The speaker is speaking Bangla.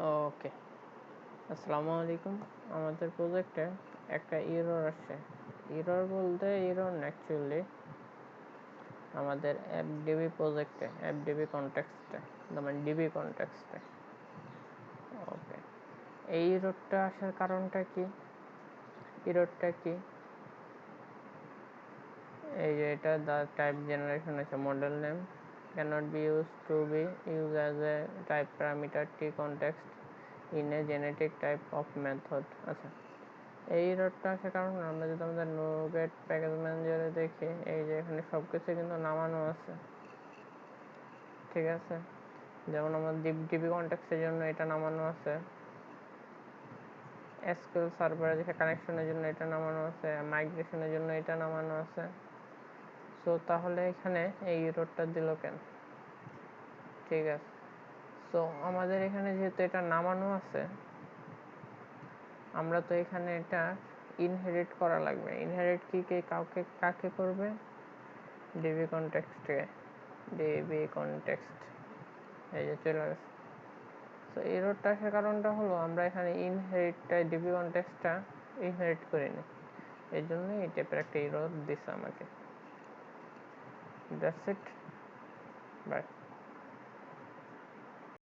ওকে, আসসালামু আলাইকুম। আমাদের প্রজেক্টে একটা এরর আসছে। এরর বলতে এরর না, অ্যাকচুয়ালি আমাদের FDB প্রজেক্টে, FDB কনটেক্সটে, মানে ডিবি কনটেক্সটে। ওকে, এই এররটা আসার কারণটা কি? এররটা কি? এই যে এটা দ্য টাইপ জেনারেশন আছে, model name cannot be used to be used as a type parameter t context in a genetic type of method। আচ্ছা, এই এররটা আসার কারণ আমরা যদি আমাদের নোগেট প্যাকেজ ম্যানেজারে দেখি, এই যে এখানে সব কিছু কিন্তু নামানো আছে, ঠিক আছে। যেমন আমার ডিবি কনটেক্সটের জন্য এটা নামানো আছে, এসকিউএল সার্ভারে যে কানেকশনের জন্য এটা নামানো আছে, মাইগ্রেশনের জন্য এটা নামানো আছে। সো তাহলে এখানে এই এররটা দিল কেন? ঠিক আছে, সো আমাদের এখানে যেহেতু এটা নামানো আছে, আমরা তো এখানে এটা ইনহেরিট করা লাগবে। ইনহেরিট কি কাকে করবে? ডিবি কনটেক্সটে, ডিবি কনটেক্সট, এই যে চলে গেছে। তো এররটা আসার কারণটা হলো আমরা এখানে ইনহেরিটটা, ডিবি কনটেক্সটটা ইনহেরিট করিনি, এই জন্যই এই টাইপের একটা এরর দিছে আমাকে। That's it, by.